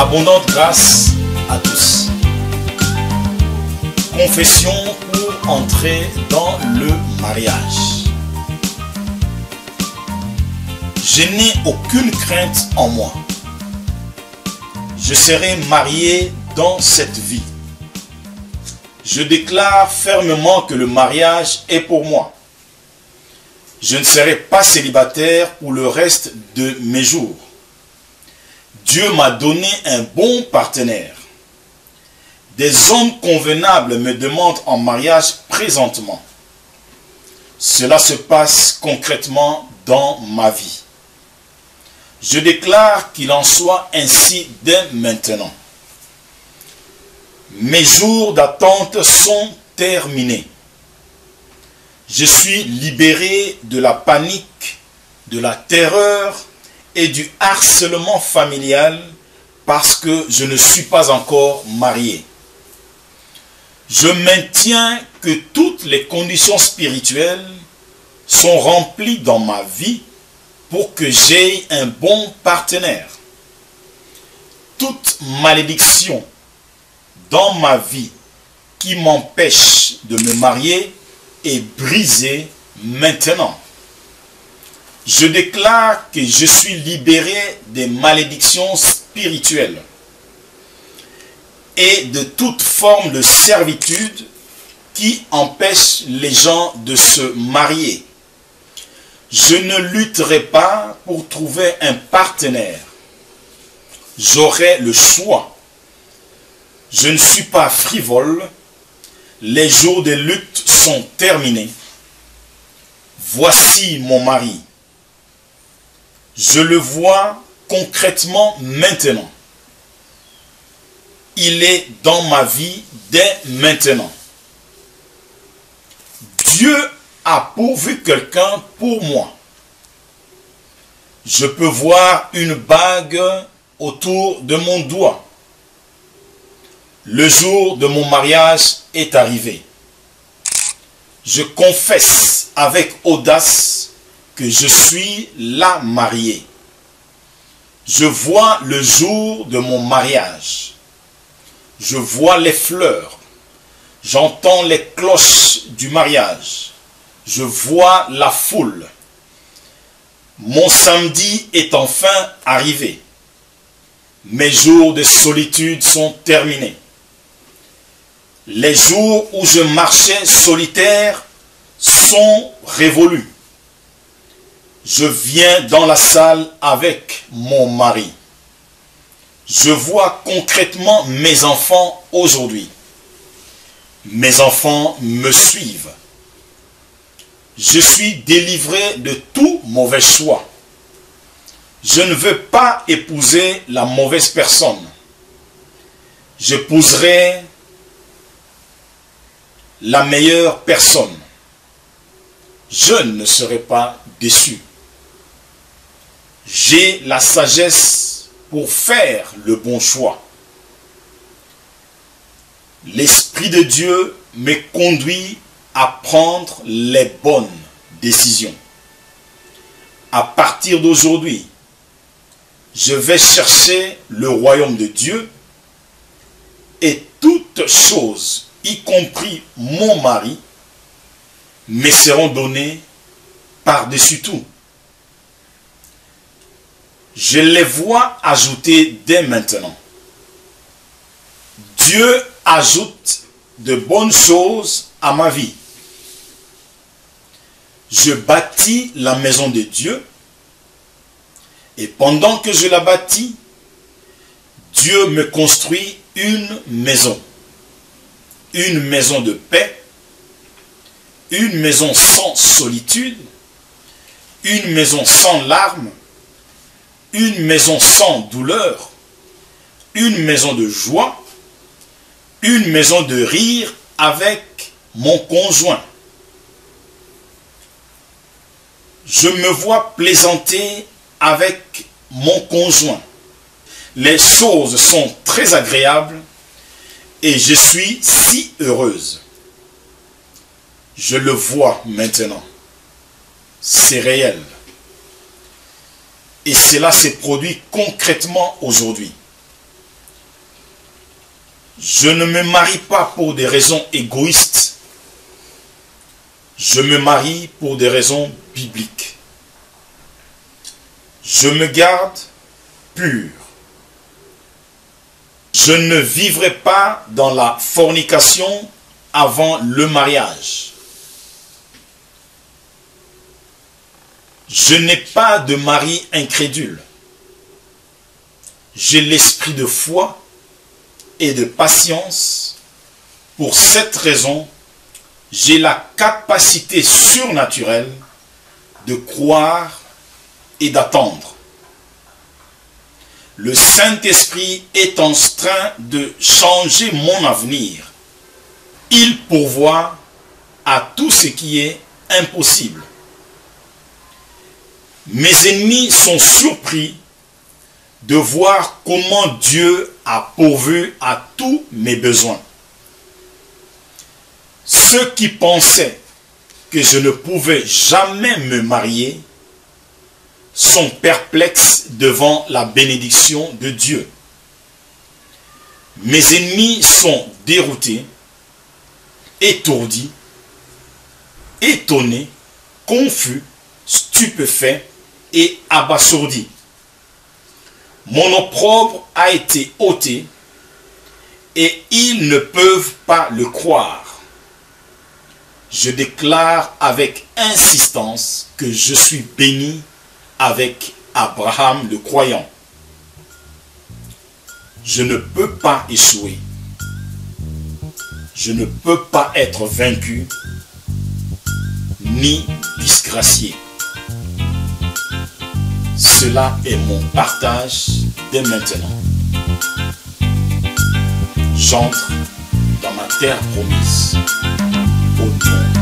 Abondante grâce à tous. Confession pour entrer dans le mariage. Je n'ai aucune crainte en moi. Je serai marié dans cette vie. Je déclare fermement que le mariage est pour moi. Je ne serai pas célibataire pour le reste de mes jours. Dieu m'a donné un bon partenaire. Des hommes convenables me demandent en mariage présentement. Cela se passe concrètement dans ma vie. Je déclare qu'il en soit ainsi dès maintenant. Mes jours d'attente sont terminés. Je suis libéré de la panique, de la terreur et du harcèlement familial parce que je ne suis pas encore marié. Je maintiens que toutes les conditions spirituelles sont remplies dans ma vie pour que j'aie un bon partenaire. Toute malédiction dans ma vie qui m'empêche de me marier est brisée maintenant. Je déclare que je suis libéré des malédictions spirituelles et de toute forme de servitude qui empêche les gens de se marier. Je ne lutterai pas pour trouver un partenaire. J'aurai le choix. Je ne suis pas frivole. Les jours de lutte sont terminés. Voici mon mari. Je le vois concrètement maintenant. Il est dans ma vie dès maintenant. Dieu a pourvu quelqu'un pour moi. Je peux voir une bague autour de mon doigt. Le jour de mon mariage est arrivé. Je confesse avec audace que je suis la mariée. Je vois le jour de mon mariage. Je vois les fleurs. J'entends les cloches du mariage. Je vois la foule. Mon samedi est enfin arrivé. Mes jours de solitude sont terminés. Les jours où je marchais solitaire sont révolus. Je viens dans la salle avec mon mari. Je vois concrètement mes enfants aujourd'hui. Mes enfants me suivent. Je suis délivré de tout mauvais choix. Je ne veux pas épouser la mauvaise personne. J'épouserai la meilleure personne. Je ne serai pas déçu. J'ai la sagesse pour faire le bon choix. L'Esprit de Dieu me conduit à prendre les bonnes décisions. À partir d'aujourd'hui, je vais chercher le royaume de Dieu et toutes choses, y compris mon mari, me seront données par-dessus tout. Je les vois ajouter dès maintenant. Dieu ajoute de bonnes choses à ma vie. Je bâtis la maison de Dieu. Et pendant que je la bâtis, Dieu me construit une maison. Une maison de paix. Une maison sans solitude. Une maison sans larmes. Une maison sans douleur. Une maison de joie. Une maison de rire avec mon conjoint. Je me vois plaisanter avec mon conjoint. Les choses sont très agréables et je suis si heureuse. Je le vois maintenant. C'est réel. Et cela s'est produit concrètement aujourd'hui. Je ne me marie pas pour des raisons égoïstes. Je me marie pour des raisons bibliques. Je me garde pur. Je ne vivrai pas dans la fornication avant le mariage. Je n'ai pas de mari incrédule. J'ai l'esprit de foi et de patience. Pour cette raison, j'ai la capacité surnaturelle de croire et d'attendre. Le Saint-Esprit est en train de changer mon avenir. Il pourvoit à tout ce qui est impossible. Mes ennemis sont surpris de voir comment Dieu a pourvu à tous mes besoins. Ceux qui pensaient que je ne pouvais jamais me marier sont perplexes devant la bénédiction de Dieu. Mes ennemis sont déroutés, étourdis, étonnés, confus, stupéfaits et abasourdis. Mon opprobre a été ôté et ils ne peuvent pas le croire. Je déclare avec insistance que je suis béni avec Abraham le croyant. Je ne peux pas échouer. Je ne peux pas être vaincu ni disgracié. Cela est mon partage dès maintenant. J'entre dans ma terre promise au nom